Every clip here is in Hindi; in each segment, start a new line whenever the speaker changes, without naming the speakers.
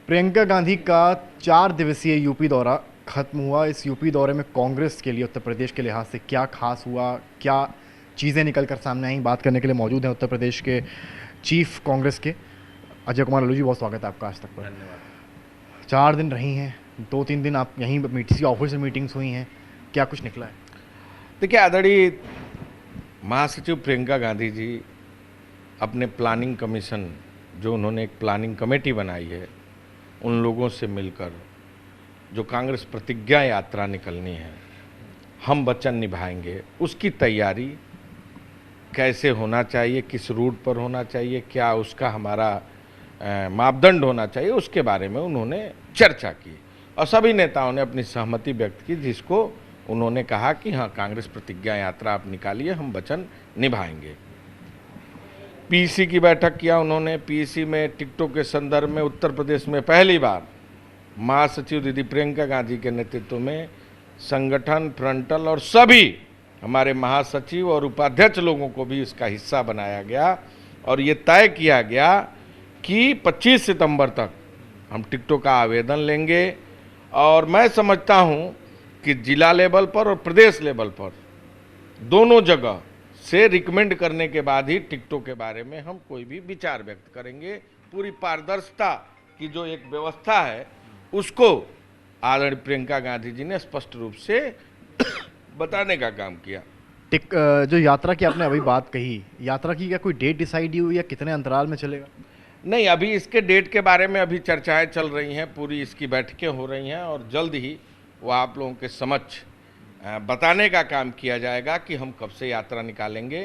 प्रियंका गांधी का 4 दिवसीय यूपी दौरा खत्म हुआ। इस यूपी दौरे में कांग्रेस के लिए उत्तर प्रदेश के लिहाज से क्या खास हुआ, क्या चीज़ें निकल कर सामने आई, बात करने के लिए मौजूद हैं उत्तर प्रदेश के चीफ कांग्रेस के अजय कुमार लल्लू जी। बहुत स्वागत है आपका आज तक पर।
धन्यवाद।
4 दिन रही हैं, 2-3 दिन आप यहीं किसी ऑफिस में मीटिंग्स हुई हैं, क्या कुछ निकला है?
देखिए, आदरणीय महासचिव प्रियंका गांधी जी अपने प्लानिंग कमीशन, जो उन्होंने एक प्लानिंग कमेटी बनाई है, उन लोगों से मिलकर जो कांग्रेस प्रतिज्ञा यात्रा निकलनी है, हम वचन निभाएंगे, उसकी तैयारी कैसे होना चाहिए, किस रूट पर होना चाहिए, क्या उसका हमारा मापदंड होना चाहिए, उसके बारे में उन्होंने चर्चा की और सभी नेताओं ने अपनी सहमति व्यक्त की, जिसको उन्होंने कहा कि हाँ, कांग्रेस प्रतिज्ञा यात्रा आप निकालिए, हम वचन निभाएंगे। पीसी की बैठक किया उन्होंने। पीसी में टिकटों के संदर्भ में उत्तर प्रदेश में पहली बार महासचिव दीदी प्रियंका गांधी के नेतृत्व में संगठन, फ्रंटल और सभी हमारे महासचिव और उपाध्यक्ष लोगों को भी इसका हिस्सा बनाया गया और ये तय किया गया कि 25 सितंबर तक हम टिकटों का आवेदन लेंगे। और मैं समझता हूँ कि जिला लेवल पर और प्रदेश लेवल पर दोनों जगह से रिकमेंड करने के बाद ही टिकटों के बारे में हम कोई भी विचार व्यक्त करेंगे। पूरी पारदर्शिता की जो एक व्यवस्था है, उसको आदरणीय प्रियंका गांधी जी ने स्पष्ट रूप से बताने का काम किया।
जो यात्रा की आपने अभी बात कही, यात्रा की क्या कोई डेट डिसाइड हुई या कितने अंतराल में चलेगा?
नहीं, अभी इसके डेट के बारे में अभी चर्चाएं चल रही हैं, पूरी इसकी बैठकें हो रही हैं और जल्द ही वो आप लोगों के समक्ष बताने का काम किया जाएगा कि हम कब से यात्रा निकालेंगे।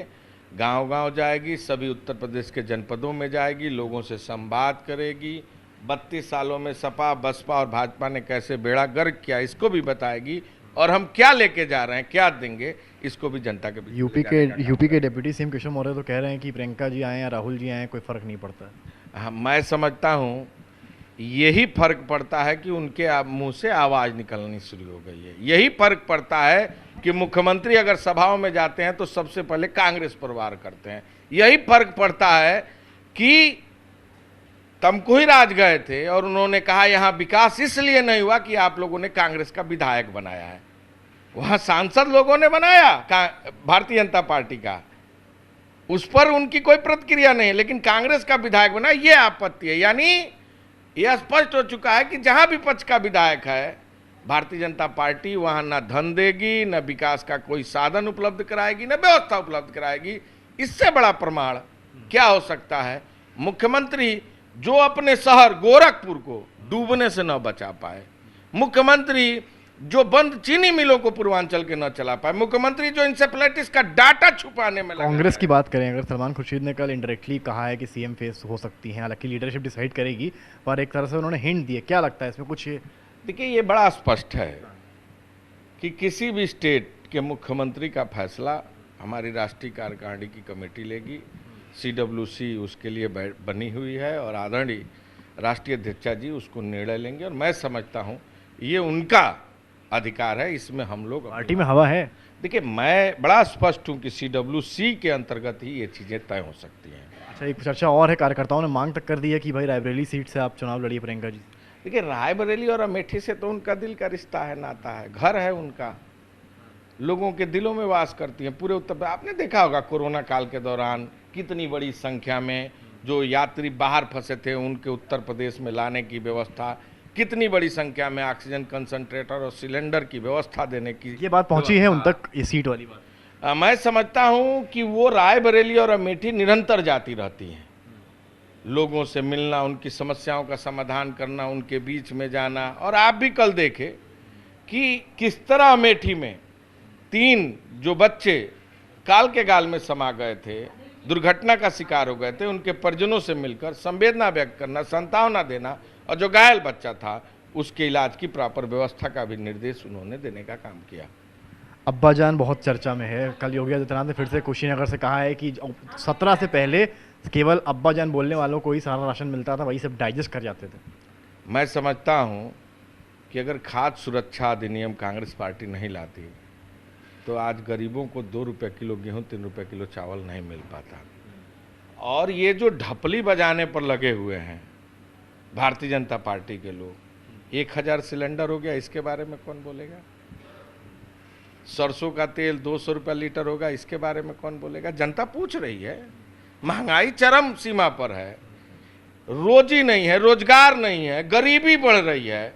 गांव-गांव जाएगी, सभी उत्तर प्रदेश के जनपदों में जाएगी, लोगों से संवाद करेगी, 32 सालों में सपा, बसपा और भाजपा ने कैसे बेड़ा गर्क किया, इसको भी बताएगी और हम क्या लेके जा रहे हैं, क्या देंगे, इसको भी जनता के बीच
यूपी के डिप्टी सीएम केशव मौर्य तो कह रहे हैं कि प्रियंका जी आए या राहुल जी आए, कोई फर्क नहीं पड़ता।
हाँ, मैं समझता हूँ यही फर्क पड़ता है कि उनके मुंह से आवाज़ निकलनी शुरू हो गई है। यही फर्क पड़ता है कि मुख्यमंत्री अगर सभाओं में जाते हैं तो सबसे पहले कांग्रेस पर वार करते हैं। यही फर्क पड़ता है कि तमकुही राज गए थे और उन्होंने कहा यहाँ विकास इसलिए नहीं हुआ कि आप लोगों ने कांग्रेस का विधायक बनाया है। वहाँ सांसद लोगों ने बनाया भारतीय जनता पार्टी का, उस पर उनकी कोई प्रतिक्रिया नहीं, लेकिन कांग्रेस का विधायक बना, ये आपत्ति है। यानी यह स्पष्ट हो चुका है कि जहां विपक्ष का विधायक है, भारतीय जनता पार्टी वहां न धन देगी, न विकास का कोई साधन उपलब्ध कराएगी, न व्यवस्था उपलब्ध कराएगी। इससे बड़ा प्रमाण क्या हो सकता है? मुख्यमंत्री जो अपने शहर गोरखपुर को डूबने से न बचा पाए, मुख्यमंत्री जो बंद चीनी मिलों को पूर्वांचल के न चला पाए, मुख्यमंत्री जो इंसेफ्लाइटिस का डाटा छुपाने में
कांग्रेस की बात करें, अगर सलमान खुर्शीद ने कल इनडायरेक्टली कहा है कि सीएम फेस हो सकती हैं, हालांकि लीडरशिप डिसाइड करेगी, पर एक तरह से उन्होंने हिंट दिए, क्या लगता है इसमें कुछ?
देखिए, ये बड़ा स्पष्ट है कि किसी भी स्टेट के मुख्यमंत्री का फैसला हमारी राष्ट्रीय कार्यकारिणी की कमेटी लेगी। CWC उसके लिए बनी हुई है और आदरणीय राष्ट्रीय अध्यक्षा जी उसको निर्णय लेंगे और मैं समझता हूँ ये उनका अधिकार है, इसमें हम लोग
पार्टी में हवा है।
देखिए, मैं बड़ा स्पष्ट हूँ कि CWC के अंतर्गत ही ये चीज़ें तय हो सकती हैं।
अच्छा, एक चर्चा और है, कार्यकर्ताओं ने मांग तक कर दी है कि भाई रायबरेली सीट से आप चुनाव लड़िए प्रियंका जी।
देखिए, रायबरेली और अमेठी से तो उनका दिल का रिश्ता है, नाता है, घर है उनका, लोगों के दिलों में वास करती हैं पूरे उत्तर प्रदेश। आपने देखा होगा कोरोना काल के दौरान कितनी बड़ी संख्या में जो यात्री बाहर फंसे थे उनके उत्तर प्रदेश में लाने की व्यवस्था, कितनी बड़ी संख्या में ऑक्सीजन कंसंट्रेटर और सिलेंडर की व्यवस्था देने की
ये बात पहुंची है उन तक, ये सीट वाली बात।
मैं समझता हूं कि वो रायबरेली और अमेठी निरंतर जाती रहती हैं, लोगों से मिलना, उनकी समस्याओं का समाधान करना, उनके बीच में जाना। और आप भी कल देखे कि किस तरह अमेठी में 3 जो बच्चे काल के गाल में समा गए थे, दुर्घटना का शिकार हो गए थे, उनके परिजनों से मिलकर संवेदना व्यक्त करना, सांत्वना देना और जो घायल बच्चा था उसके इलाज की प्रॉपर व्यवस्था का भी निर्देश उन्होंने देने का काम किया।
अब्बाजान बहुत चर्चा में है। कल योगी आदित्यनाथ ने फिर से कुशीनगर से कहा है कि 17 से पहले केवल अब्बाजान बोलने वालों को ही सारा राशन मिलता था, वही सब डाइजेस्ट कर जाते थे।
मैं समझता हूँ कि अगर खाद्य सुरक्षा अधिनियम कांग्रेस पार्टी नहीं लाती तो आज गरीबों को 2 रुपये किलो गेहूँ, 3 रुपये किलो चावल नहीं मिल पाता। और ये जो ढपली बजाने पर लगे हुए हैं भारतीय जनता पार्टी के लोग। 1000 सिलेंडर हो गया, इसके बारे में कौन बोलेगा? सरसों का तेल 200 रुपया लीटर होगा, इसके बारे में कौन बोलेगा? जनता पूछ रही है। महंगाई चरम सीमा पर है, रोजी नहीं है, रोजगार नहीं है, गरीबी बढ़ रही है,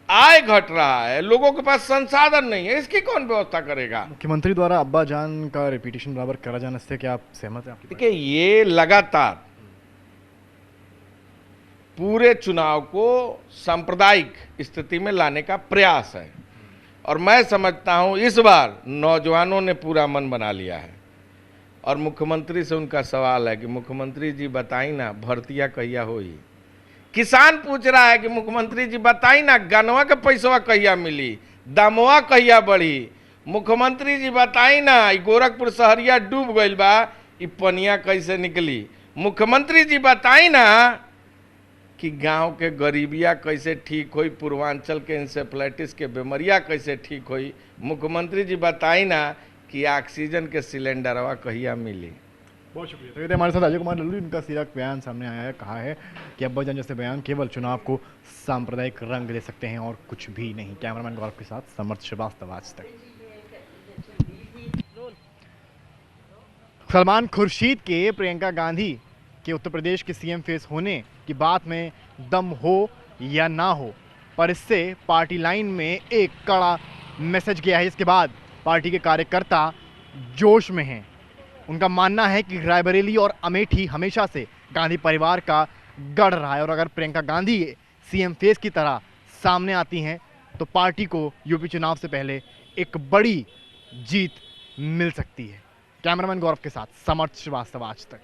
आय घट रहा है, लोगों के पास संसाधन नहीं है, इसकी कौन व्यवस्था करेगा?
मुख्यमंत्री द्वारा अब्बा जान का रिपीटेशन बराबर करा जाने से क्या आप सहमत हैं? आपकी
देखिए, ये लगातार पूरे चुनाव को सांप्रदायिक स्थिति में लाने का प्रयास है, और मैं समझता हूं इस बार नौजवानों ने पूरा मन बना लिया है। और मुख्यमंत्री से उनका सवाल है कि मुख्यमंत्री जी बताई ना, भर्तियां कहिया होई? किसान पूछ रहा है कि मुख्यमंत्री जी बताई ना, गनवा के पैसवा कहिया मिली, दामवा कहिया बढ़ी? मुख्यमंत्री जी बताई ना, गोरखपुर शहरिया डूब गईल बा, इ पनिया कैसे निकली? मुख्यमंत्री जी बताई ना कि गांव के गरीबिया कैसे ठीक होई, पूर्वांचल के इंसेफ्लाइटिस के बीमारियां कैसे ठीक होई? मुख्यमंत्री जी बताई ना कि ऑक्सीजन के सिलेंडरवा कहिया मिली?
बहुत शुक्रिया। तो ये थे हमारे साथ अजय कुमार लल्लू, इनका सीधा बयान सामने आया है, कहा है कि अब्बा जान जैसे बयान केवल चुनाव को सांप्रदायिक रंग दे सकते हैं और कुछ भी नहीं। कैमरामैन गौरव के साथ समर्थ श्रीवास्तव, आज तक। सलमान खुर्शीद के प्रियंका गांधी के उत्तर प्रदेश के सीएम फेस होने की बात में दम हो या ना हो, पर इससे पार्टी लाइन में एक कड़ा मैसेज गया है, जिसके बाद पार्टी के कार्यकर्ता जोश में हैं। उनका मानना है कि रायबरेली और अमेठी हमेशा से गांधी परिवार का गढ़ रहा है, और अगर प्रियंका गांधी सीएम फेस की तरह सामने आती हैं तो पार्टी को यूपी चुनाव से पहले एक बड़ी जीत मिल सकती है। कैमरामैन गौरव के साथ समर्थ श्रीवास्तव, आज तक।